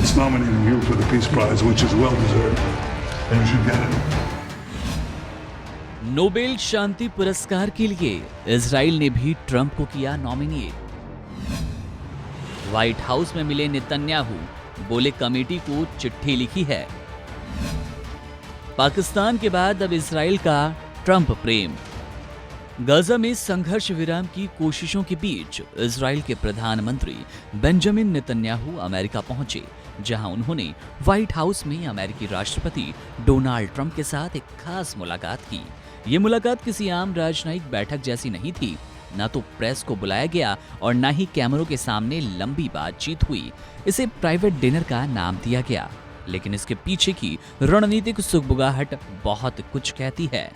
It's nominating you for the Peace Prize, which is well deserved, and you should get it. Nobel शांति पुरस्कार के लिए Israel ने भी ट्रंप को किया नॉमिनेट। व्हाइट हाउस में मिले नेतन्याहू, बोले कमेटी को चिट्ठी लिखी है। पाकिस्तान के बाद अब इजराइल का ट्रंप प्रेम। गाजा में संघर्ष विराम की कोशिशों के बीच इजराइल के प्रधानमंत्री बेंजामिन नेतन्याहू अमेरिका पहुंचे, जहां उन्होंने व्हाइट हाउस में अमेरिकी राष्ट्रपति डोनाल्ड ट्रंप के साथ एक खास मुलाकात की। ये मुलाकात किसी आम राजनयिक बैठक जैसी नहीं थी। ना तो प्रेस को बुलाया गया और ना ही कैमरों के सामने लंबी बातचीत हुई। इसे प्राइवेट डिनर का नाम दिया गया, लेकिन इसके पीछे की रणनीतिक सुगबुगाहट बहुत कुछ कहती है।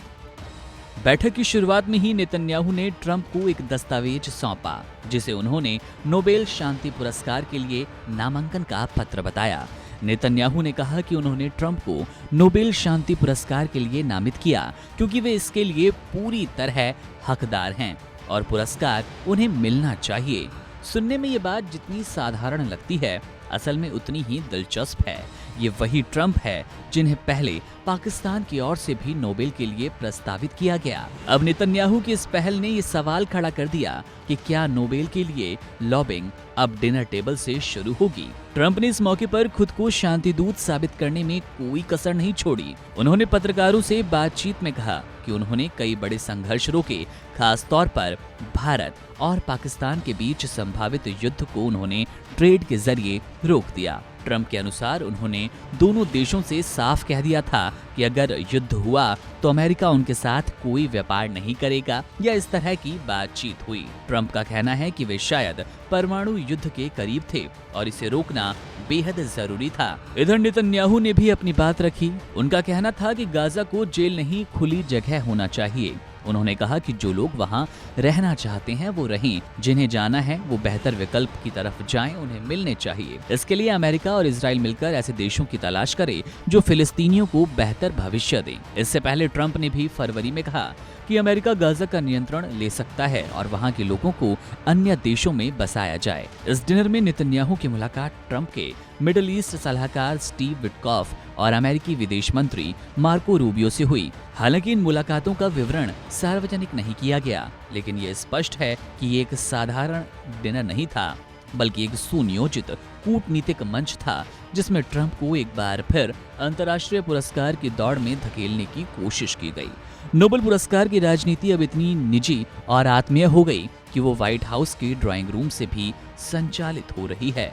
बैठक की शुरुआत में ही नेतन्याहू ने ट्रंप को एक दस्तावेज सौंपा, जिसे उन्होंने नोबेल शांति पुरस्कार के लिए नामांकन का पत्र बताया। नेतन्याहू ने कहा कि उन्होंने ट्रंप को नोबेल शांति पुरस्कार के लिए नामित किया क्योंकि वे इसके लिए पूरी तरह हकदार हैं और पुरस्कार उन्हें मिलना चाहिए। सुनने में ये बात जितनी साधारण लगती है, असल में उतनी ही दिलचस्प है। ये वही ट्रंप है जिन्हें पहले पाकिस्तान की ओर से भी नोबेल के लिए प्रस्तावित किया गया। अब नेतन्याहू की इस पहल ने ये सवाल खड़ा कर दिया कि क्या नोबेल के लिए लॉबिंग अब डिनर टेबल से शुरू होगी। ट्रंप ने इस मौके पर खुद को शांति दूत साबित करने में कोई कसर नहीं छोड़ी। उन्होंने पत्रकारों से बातचीत में कहा कि उन्होंने कई बड़े संघर्ष रोके, खास तौर पर भारत और पाकिस्तान के बीच संभावित युद्ध को उन्होंने ट्रेड के जरिए रोक दिया। ट्रंप के अनुसार उन्होंने दोनों देशों से साफ कह दिया था कि अगर युद्ध हुआ तो अमेरिका उनके साथ कोई व्यापार नहीं करेगा या इस तरह की बातचीत हुई। ट्रंप का कहना है कि वे शायद परमाणु युद्ध के करीब थे और इसे रोकना बेहद जरूरी था। इधर नेतन्याहू ने भी अपनी बात रखी। उनका कहना था कि गाजा को जेल नहीं, खुली जगह होना चाहिए। उन्होंने कहा कि जो लोग वहां रहना चाहते हैं वो रहें, जिन्हें जाना है वो बेहतर विकल्प की तरफ जाएं, उन्हें मिलने चाहिए। इसके लिए अमेरिका और इजराइल मिलकर ऐसे देशों की तलाश करे जो फिलिस्तीनियों को बेहतर भविष्य दें। इससे पहले ट्रंप ने भी फरवरी में कहा कि अमेरिका गाजा का नियंत्रण ले सकता है और वहां के लोगों को अन्य देशों में बसाया जाए। इस डिनर में नेतन्याहू की मुलाकात ट्रंप के मिडिल ईस्ट सलाहकार स्टीव विटकॉफ और अमेरिकी विदेश मंत्री मार्को रूबियो से हुई। हालांकि इन मुलाकातों का विवरण सार्वजनिक नहीं किया गया, लेकिन ये स्पष्ट है कि ये एक साधारण डिनर नहीं था, बल्कि एक सुनियोजित कूटनीतिक मंच था जिसमें ट्रंप को एक बार फिर अंतर्राष्ट्रीय पुरस्कार की दौड़ में धकेलने की कोशिश की गई। नोबेल पुरस्कार की राजनीति अब इतनी निजी और आत्मीय हो गई कि वो व्हाइट हाउस के ड्राइंग रूम से भी संचालित हो रही है।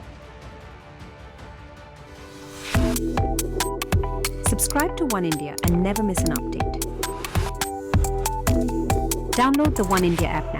Subscribe to One India and never miss an update. Download the One India app now.